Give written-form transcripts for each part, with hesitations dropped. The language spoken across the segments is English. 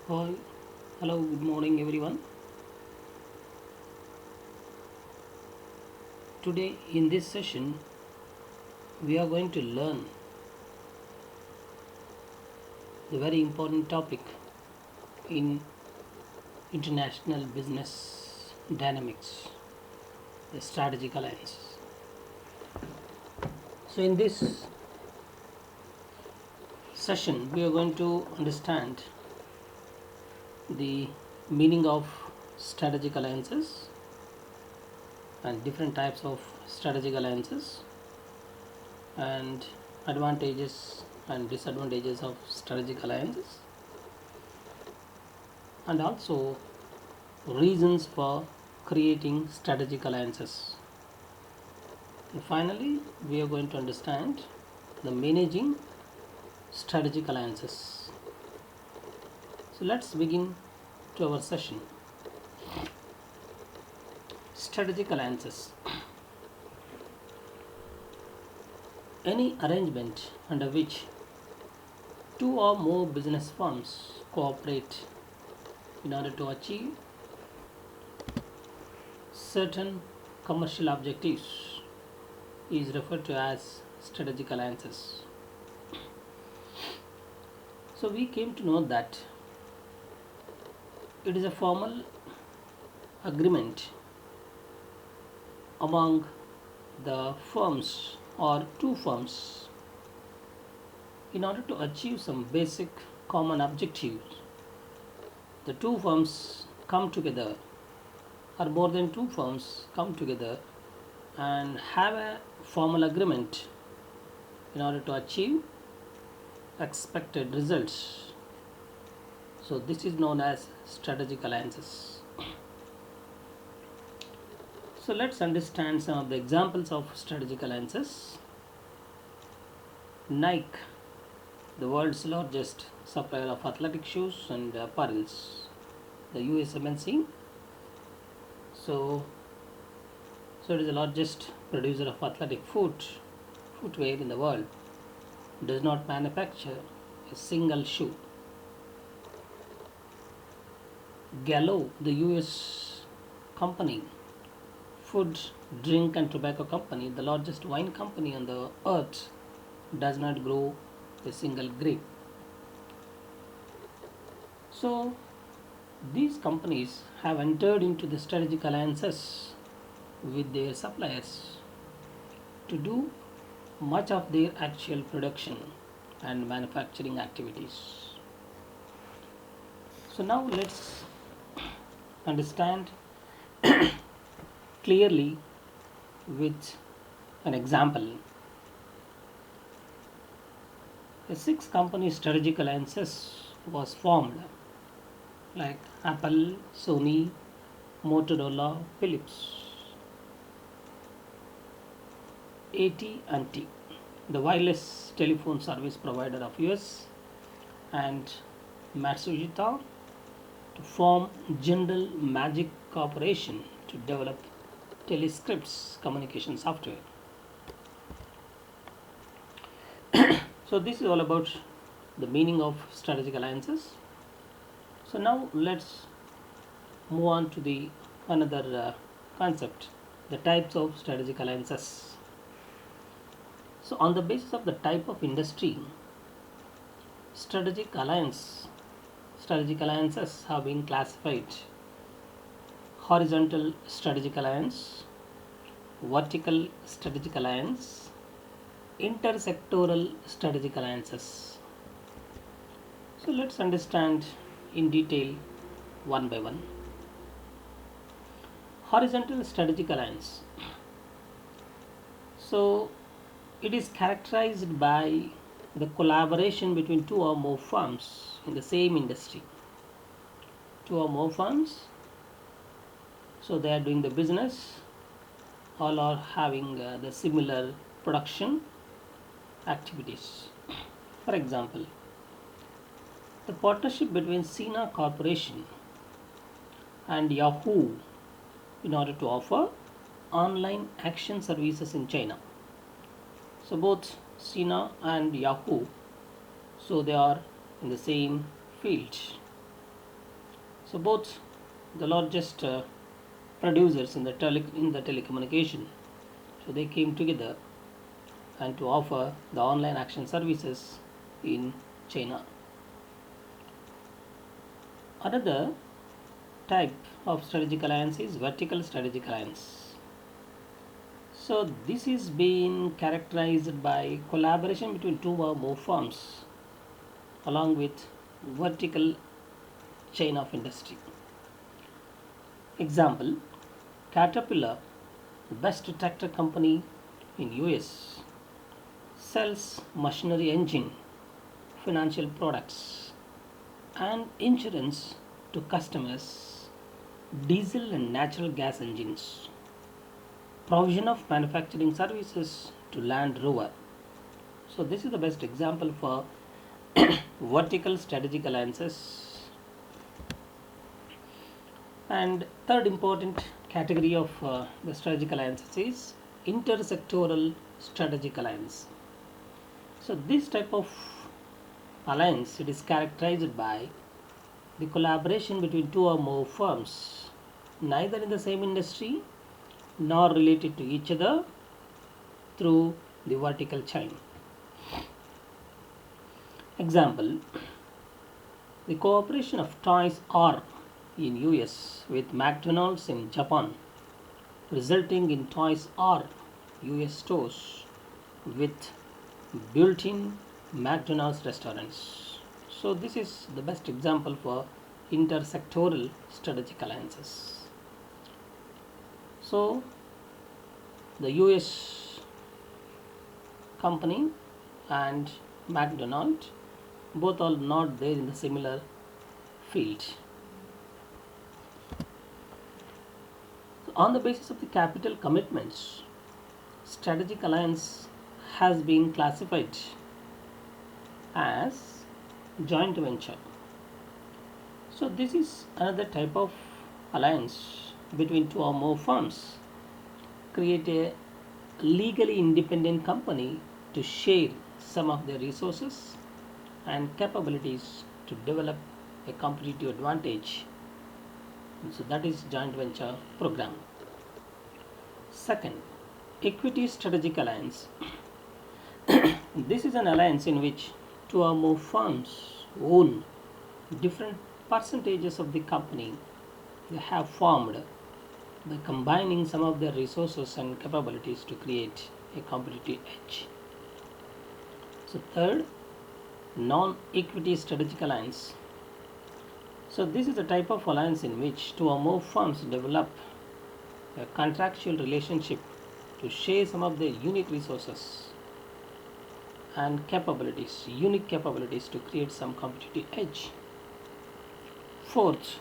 Hi, hello, good morning everyone. Today in this session, we are going to learn the very important topic in international business dynamics, the strategic alliances. So, in this session, we are going to understand the meaning of strategic alliances and different types of strategic alliances and advantages and disadvantages of strategic alliances, and also reasons for creating strategic alliances. And finally, we are going to understand the managing strategic alliances. So let's begin to our session. Strategic alliances. Any arrangement under which two or more business firms cooperate in order to achieve certain commercial objectives is referred to as strategic alliances. So we came to know that it is a formal agreement among the firms or two firms in order to achieve some basic common objectives. The two firms come together, or more than two firms come together and have a formal agreement in order to achieve expected results. So this is known as strategic alliances. So let's understand some of the examples of strategic alliances. Nike, the world's largest supplier of athletic shoes and apparels, the US MNC. So it is the largest producer of athletic footwear in the world. Does not manufacture a single shoe. Gallo, the US company, food, drink and tobacco company, the largest wine company on the earth, does not grow a single grape. So these companies have entered into the strategic alliances with their suppliers to do much of their actual production and manufacturing activities. So now let's understand clearly with an example. A 6-company strategic alliances was formed, like Apple, Sony, Motorola, Philips, AT&T, the wireless telephone service provider of US, and Matsushita, to form General Magic Corporation to develop telescripts communication software. So this is all about the meaning of strategic alliances. So now let's move on to the another concept, the types of strategic alliances. So on the basis of the type of industry, strategic alliances have been classified: horizontal strategic alliance, vertical strategic alliance, intersectoral strategic alliances. So let's understand in detail one by one. Horizontal strategic alliance. So it is characterized by the collaboration between two or more firms in the same industry. Two or more firms, so they are doing the business, all are having the similar production activities. For example, the partnership between Sina Corporation and Yahoo in order to offer online action services in China. So both Sina and Yahoo, so they are in the same field. So both the largest producers in the telecommunication, so they came together and to offer the online action services in China. Another type of strategic alliance is vertical strategic alliance. So this is being characterized by collaboration between two or more firms along with vertical chain of industry. Example, Caterpillar, the best tractor company in US, sells machinery engine, financial products and insurance to customers, diesel and natural gas engines, provision of manufacturing services to Land Rover. So this is the best example for vertical strategic alliances. And third important category of the strategic alliances is intersectoral strategic alliance. So this type of alliance, it is characterized by the collaboration between two or more firms, neither in the same industry nor related to each other through the vertical chain. Example, the cooperation of Toys R in US with McDonald's in Japan, resulting in Toys R US stores with built-in McDonald's restaurants. So this is the best example for intersectoral strategic alliances. So the US company and McDonald's both are not there in the similar field. So on the basis of the capital commitments, strategic alliance has been classified as joint venture. So this is another type of alliance between two or more firms. Create a legally independent company to share some of their resources and capabilities to develop a competitive advantage. So that is joint venture program. Second, equity strategic alliance. This is an alliance in which two or more firms own different percentages of the company they have formed by combining some of their resources and capabilities to create a competitive edge. So third, non-equity strategic alliance. So this is a type of alliance in which two or more firms develop a contractual relationship to share some of their unique resources and unique capabilities to create some competitive edge. Fourth,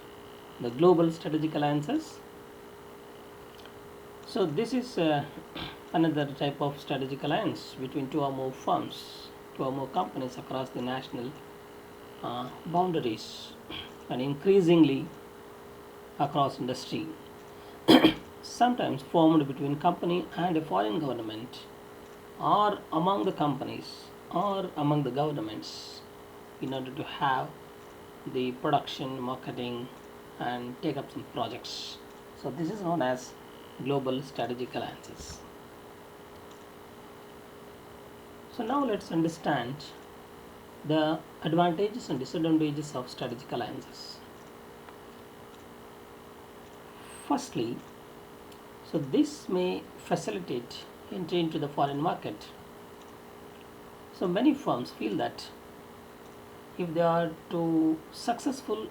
the global strategic alliances. So this is another type of strategic alliance between two or more firms, two or more companies across the national boundaries and increasingly across industry. Sometimes formed between company and a foreign government or among the companies or among the governments in order to have the production, marketing and take up some projects. So this is known as global strategic alliances. So now let's understand the advantages and disadvantages of strategic alliances. Firstly, so this may facilitate entry into the foreign market. So many firms feel that if they are to successful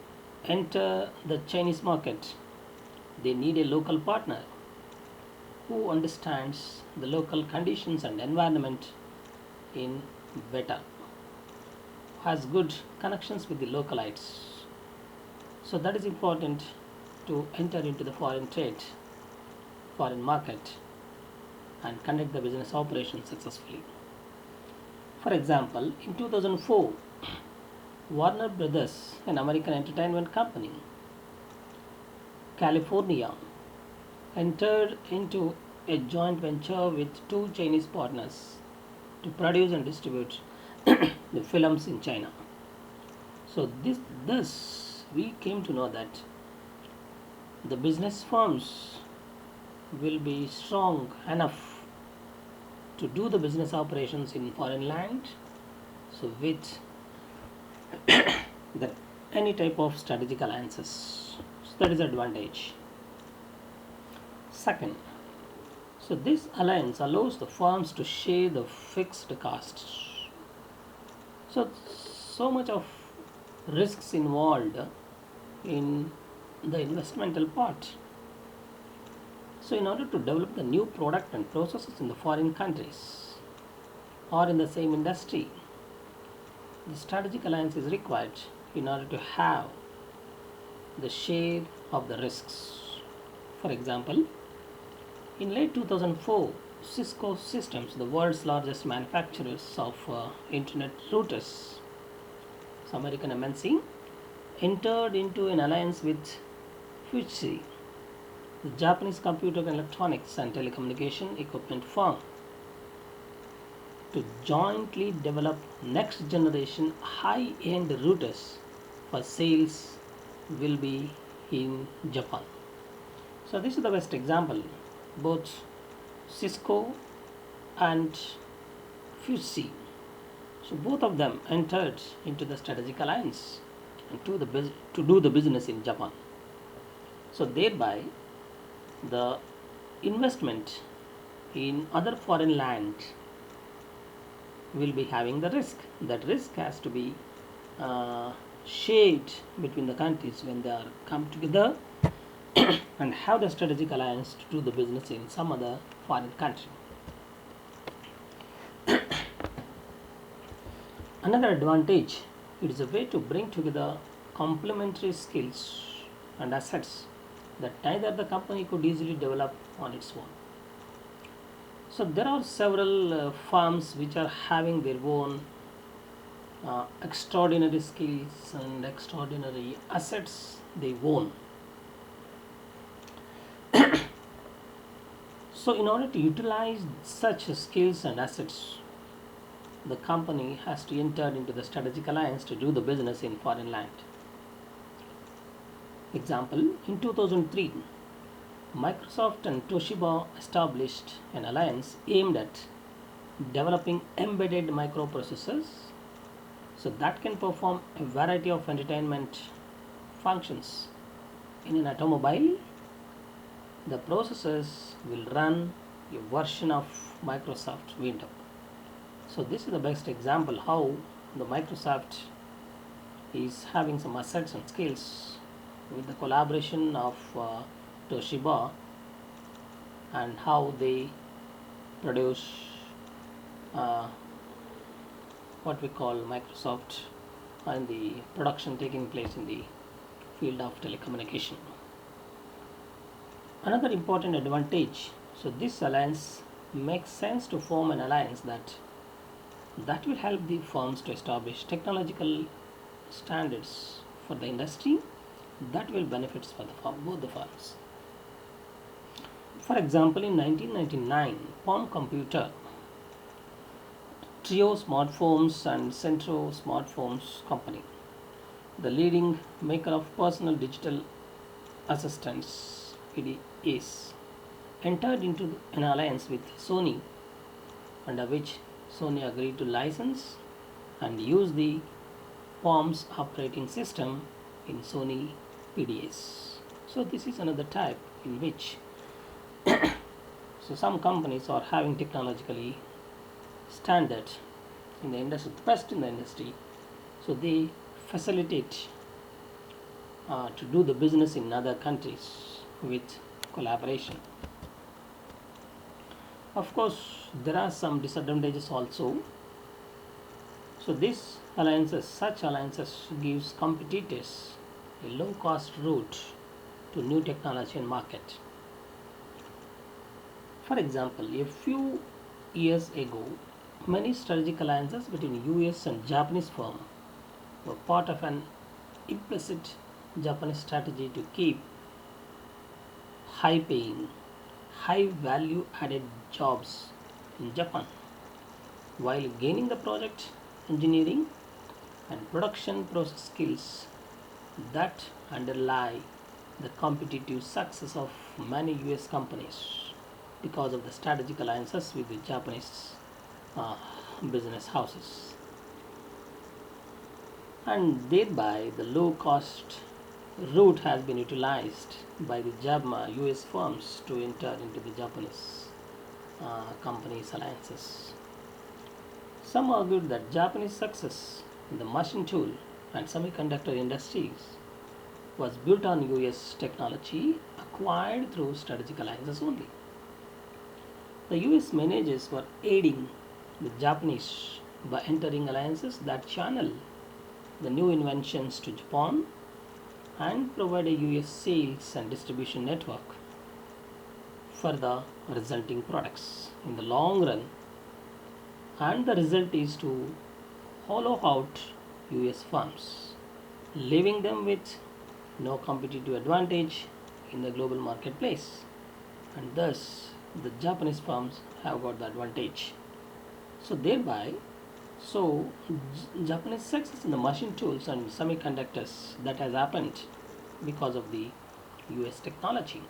enter the Chinese market, they need a local partner who understands the local conditions and environment in better, has good connections with the localites. So that is important to enter into the foreign trade, foreign market and conduct the business operations successfully. For example, in 2004, Warner Brothers, an American entertainment company, California, entered into a joint venture with two Chinese partners to produce and distribute the films in China. So this we came to know that the business firms will be strong enough to do the business operations in foreign land, so with the any type of strategic alliances. So that is advantage. Second, so this alliance allows the firms to share the fixed costs. So much of risks involved in the investmental part. So in order to develop the new product and processes in the foreign countries or in the same industry, the strategic alliance is required in order to have the share of the risks. For example, in late 2004, Cisco Systems, the world's largest manufacturers of internet routers, American MNC, entered into an alliance with Fujitsu, the Japanese computer electronics and telecommunication equipment firm, to jointly develop next generation high-end routers for sales will be in Japan. So this is the best example. Both Cisco and Fujitsu, so both of them entered into the strategic alliance and to do the business in Japan. So thereby the investment in other foreign land will be having the risk. That risk has to be shared between the countries when they are come together and have the strategic alliance to do the business in some other foreign country. Another advantage, it is a way to bring together complementary skills and assets that neither the company could easily develop on its own. So there are several firms which are having their own extraordinary skills and extraordinary assets they own. So in order to utilize such skills and assets, the company has to enter into the strategic alliance to do the business in foreign land. Example, in 2003, Microsoft and Toshiba established an alliance aimed at developing embedded microprocessors so that can perform a variety of entertainment functions. In an automobile, the processors will run a version of Microsoft Windows. So this is the best example how the Microsoft is having some assets and skills with the collaboration of Toshiba, and how they produce what we call Microsoft and the production taking place in the field of telecommunication. Another important advantage, so this alliance makes sense to form an alliance that will help the firms to establish technological standards for the industry that will benefit for both the firms. For example, in 1999, Palm Computer, Trio Smartphones and Centro Smartphones Company, the leading maker of personal digital assistants, PDAs, entered into an alliance with Sony, under which Sony agreed to license and use the Palm's operating system in Sony PDAs. So this is another type in which so some companies are having technologically standard in the industry, best in the industry, so they facilitate to do the business in other countries with collaboration. Of course, there are some disadvantages also. So these alliances, such alliances gives competitors a low cost route to new technology and market. For example, a few years ago, many strategic alliances between US and Japanese firms were part of an implicit Japanese strategy to keep high paying, high value added jobs in Japan while gaining the project engineering and production process skills that underlie the competitive success of many US companies because of the strategic alliances with the Japanese uh, business houses, and thereby the low cost route has been utilized by the US firms to enter into the Japanese companies' alliances. Some argued that Japanese success in the machine tool and semiconductor industries was built on US technology acquired through strategic alliances only. The US managers were aiding the Japanese by entering alliances that channel the new inventions to Japan and provide a US sales and distribution network for the resulting products in the long run, and the result is to hollow out US firms, leaving them with no competitive advantage in the global marketplace, and thus the Japanese firms have got the advantage. So thereby, so Japanese success in the machine tools and semiconductors that has happened because of the US technology.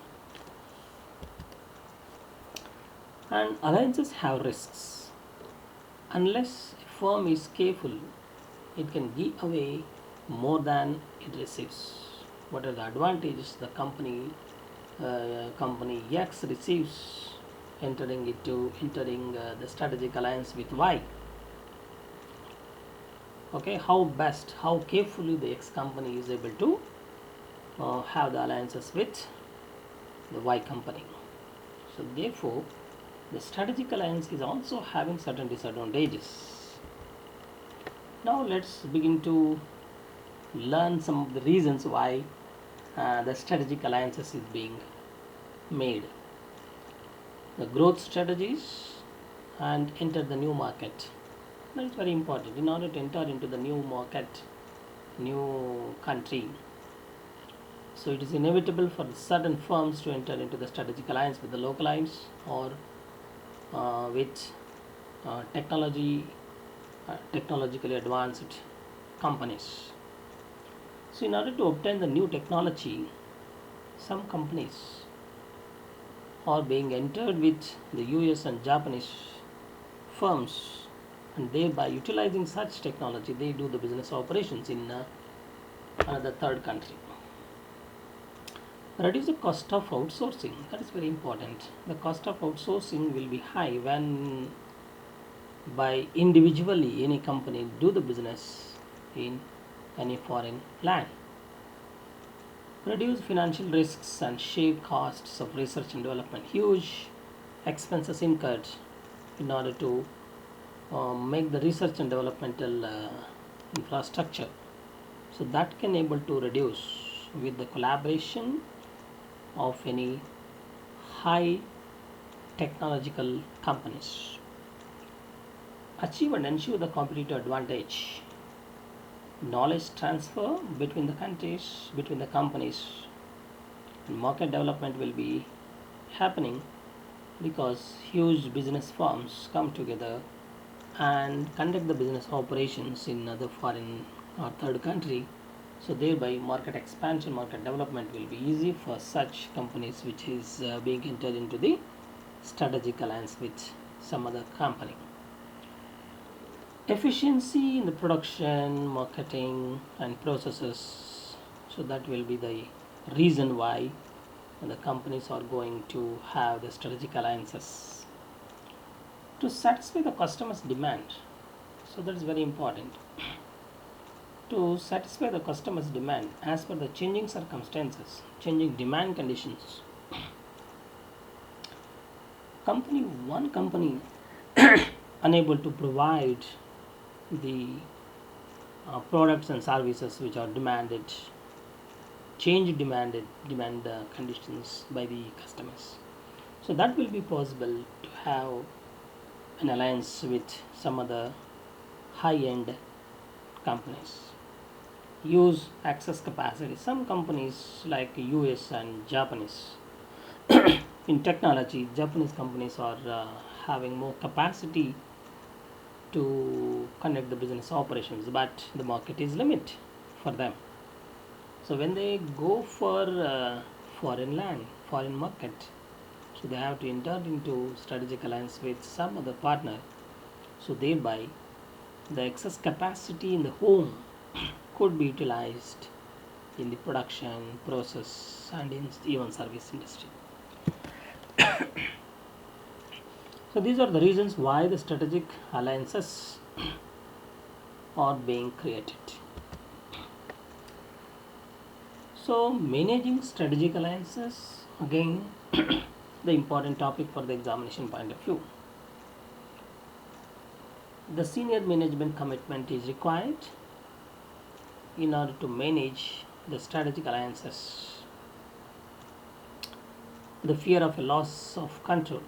And alliances have risks. Unless a firm is careful, it can give away more than it receives. What are the advantages the company X receives entering the strategic alliance with Y? Okay, how carefully the X company is able to have the alliances with the Y company. So therefore, the strategic alliance is also having certain disadvantages. Now let's begin to learn some of the reasons why the strategic alliances is being made. The growth strategies and enter the new market. That is very important. In order to enter into the new market, new country, so it is inevitable for certain firms to enter into the strategic alliance with the localized or with technologically advanced companies. So in order to obtain the new technology, some companies are being entered with the US and Japanese firms, and thereby utilizing such technology they do the business operations in another third country. Reduce the cost of outsourcing. That is very important. The cost of outsourcing will be high when by individually any company do the business in any foreign land. Reduce financial risks and shave costs of research and development. Huge expenses incurred in order to make the research and developmental infrastructure. So that can able to reduce with the collaboration of any high technological companies. Achieve and ensure the competitive advantage. Knowledge transfer between the countries, between the companies, and market development will be happening because huge business firms come together and conduct the business operations in other foreign or third country. So thereby market expansion, market development will be easy for such companies which is being entered into the strategic alliance with some other company. Efficiency in the production, marketing and processes. So that will be the reason why the companies are going to have the strategic alliances to satisfy the customer's demand. So that is very important. To satisfy the customer's demand as per the changing circumstances, changing demand conditions, one company unable to provide the products and services which are demanded, demand conditions by the customers. So that will be possible to have an alliance with some other high-end companies. Use access capacity. Some companies like US and Japanese in technology, Japanese companies are having more capacity to conduct the business operations, but the market is limit for them. So when they go for foreign land, foreign market, so they have to enter into strategic alliance with some other partner. So thereby the excess capacity in the home could be utilized in the production process and in even service industry. So these are the reasons why the strategic alliances are being created. So managing strategic alliances, again, the important topic for the examination point of view. The senior management commitment is required in order to manage the strategic alliances. The fear of a loss of control.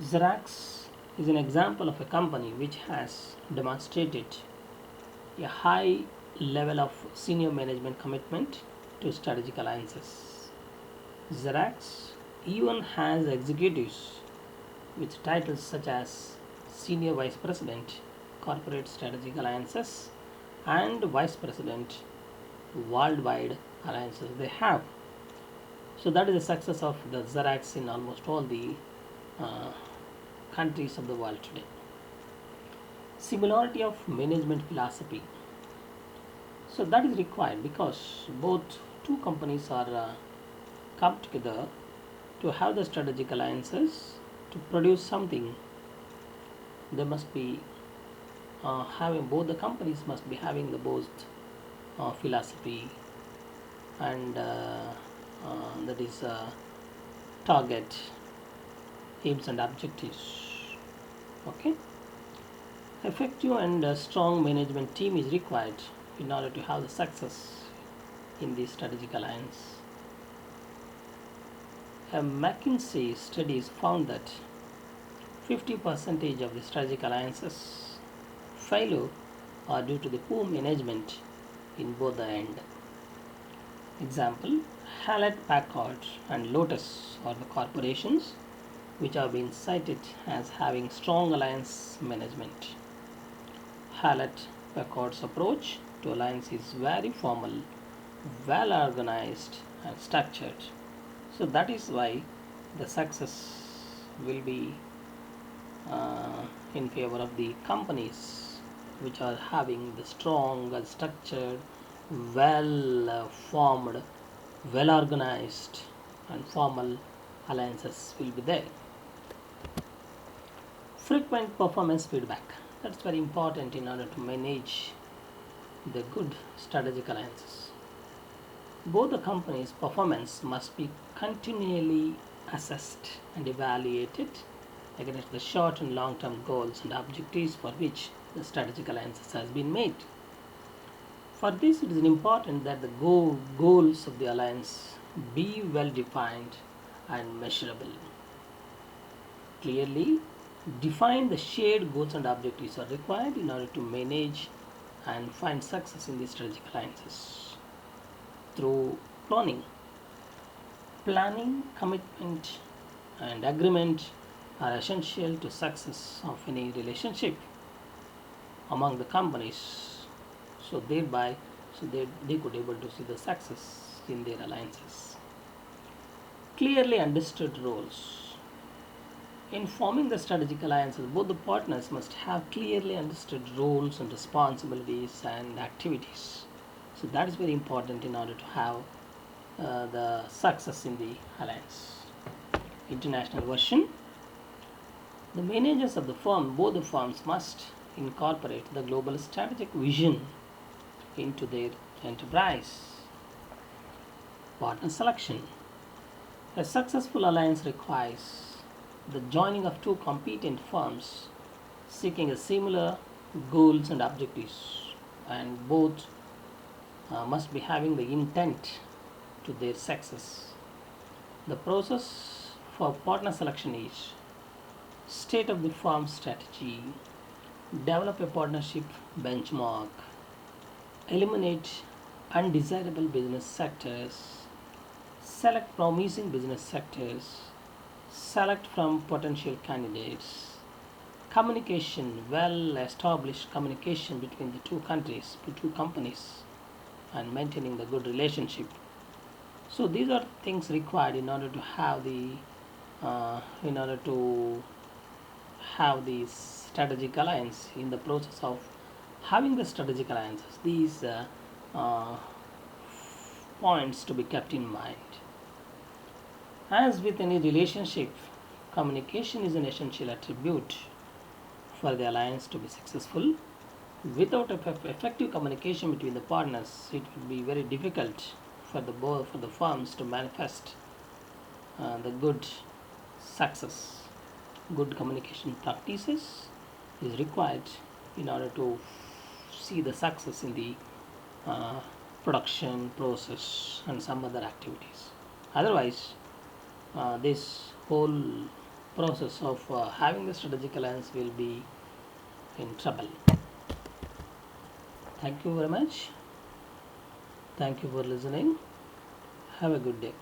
Xerox is an example of a company which has demonstrated a high level of senior management commitment to strategic alliances. Xerox even has executives with titles such as Senior Vice President, Corporate Strategic Alliances, and Vice President, Worldwide Alliances they have. So that is the success of the Xerox in almost all the uh, countries of the world today. Similarity of management philosophy. So that is required because both two companies are come together to have the strategic alliances to produce something. They must be having both the companies must be having the both philosophy and that is target aims and objectives. Okay, effective and strong management team is required in order to have the success in the strategic alliance. A McKinsey studies found that 50% of the strategic alliances failure are due to the poor management in both the end. Example, Hewlett Packard and Lotus are the corporations which have been cited as having strong alliance management. Hewlett Packard's approach to alliance is very formal, well organized, and structured. So that is why the success will be in favor of the companies which are having the strong, structured, well formed, well organized, and formal alliances will be there. Frequent performance feedback, that's very important in order to manage the good strategic alliances. Both the companies' performance must be continually assessed and evaluated against the short and long term goals and objectives for which the strategic alliances has been made. For this, it is important that the goals of the alliance be well defined and measurable. Clearly define the shared goals and objectives are required in order to manage and find success in the strategic alliances through planning. Planning, commitment, and agreement are essential to success of any relationship among the companies. So thereby, they could able to see the success in their alliances. Clearly understood roles. In forming the strategic alliances, both the partners must have clearly understood roles and responsibilities and activities. So that is very important in order to have the success in the alliance. International version. The managers of the firm, both the firms must incorporate the global strategic vision into their enterprise. Partner selection. A successful alliance requires the joining of two competent firms seeking a similar goals and objectives, and both must be having the intent to their success. The process for partner selection is state of the firm strategy, develop a partnership benchmark, eliminate undesirable business sectors, select promising business sectors, select from potential candidates, communication, well established communication between the two countries, the two companies, and maintaining the good relationship. So these are things required in order to have the strategic alliance. In the process of having the strategic alliances, these uh, points to be kept in mind. As with any relationship, communication is an essential attribute for the alliance to be successful. Without effective communication between the partners, it would be very difficult for the firms to manifest the good success. Good communication practices is required in order to see the success in the uh, production process and some other activities. Otherwise, this whole process of having the strategic alliance will be in trouble. Thank you very much. Thank you for listening. Have a good day.